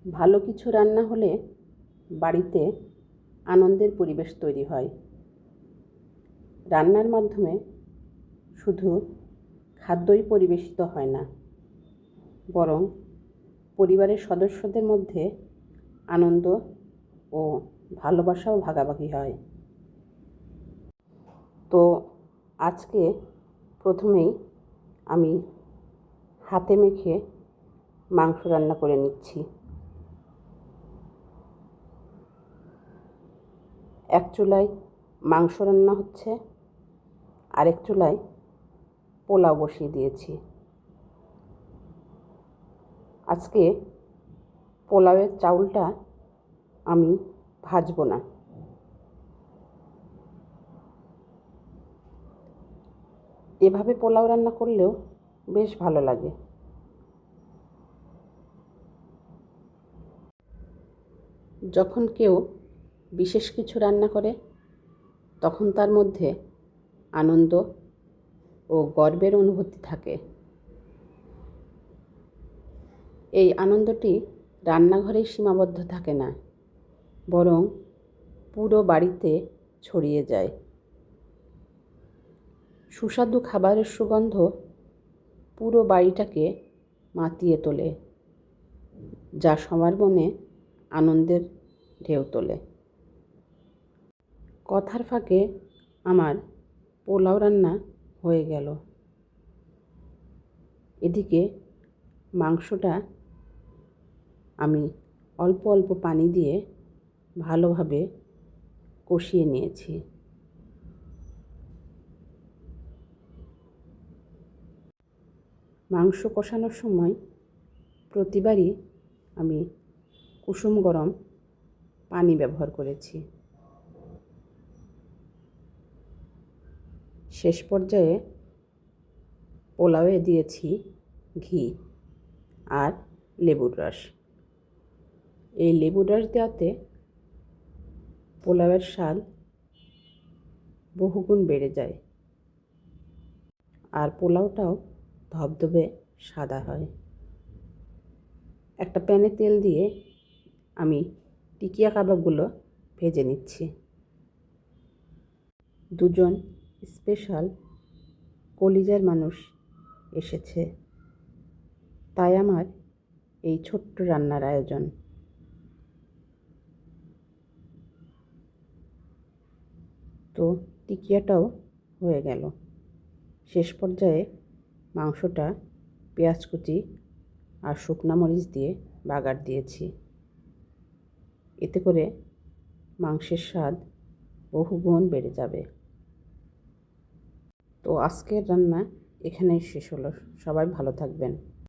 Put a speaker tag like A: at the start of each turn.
A: ভালো কিছু রান্না হলে বাড়িতে আনন্দের পরিবেশ তৈরি হয়। রান্নার মাধ্যমে শুধু খাদ্যই পরিবেশিত হয় না, বরং পরিবারের সদস্যদের মধ্যে আনন্দ ও ভালোবাসাও ভাগাভাগি হয়। তো আজকে প্রথমেই আমি হাতে মেখে মাংস রান্না করে নিচ্ছি। এক চুলায় মাংস রান্না হচ্ছে, আরেক চুলায় পোলাও বসিয়ে দিয়েছি। আজকে পোলাওয়ের চাউলটা আমি ভাজবো না। এভাবে পোলাও রান্না করলেও বেশ ভালো লাগে। যখন কেউ বিশেষ কিছু রান্না করে তখন তার মধ্যে আনন্দ ও গর্বের অনুভূতি থাকে। এই আনন্দটি রান্নাঘরেই সীমাবদ্ধ থাকে না, বরং পুরো বাড়িতে ছড়িয়ে যায়। সুস্বাদু খাবারের সুগন্ধ পুরো বাড়িটাকে মাতিয়ে তোলে, যা সবার মনে আনন্দের ঢেউ তোলে। কথার ফাঁকে আমার পোলাও রান্না হয়ে গেল। এদিকে মাংসটা আমি অল্প অল্প পানি দিয়ে ভালোভাবে কষিয়ে নিয়েছি। মাংস কষানোর সময় প্রতিবারই আমি কুসুম গরম পানি ব্যবহার করেছি। শেষ পর্যায়ে পোলাওয়ে দিয়েছি ঘি আর লেবুর রস। এই লেবুর রস দেওয়াতে পোলাওয়ের স্বাদ বহুগুণ বেড়ে যায়, আর পোলাওটাও ধবধবে সাদা হয়। একটা প্যানে তেল দিয়ে আমি টিকিয়া কাবাবগুলো ভেজে নিচ্ছি। দুজন স্পেশাল কলিজার মানুষ এসেছে, তাই আমার এই ছোট্ট রান্নার আয়োজন। তো টিকিয়াটাও হয়ে গেল। শেষ পর্যায়ে মাংসটা পেঁয়াজ কুচি আর শুকনা মরিচ দিয়ে বাগার দিয়েছি। এতে করে মাংসের স্বাদ বহুগুণ বেড়ে যাবে। তো আজকের রান্না এখানেই শেষ হলো। সবাই ভালো থাকবেন।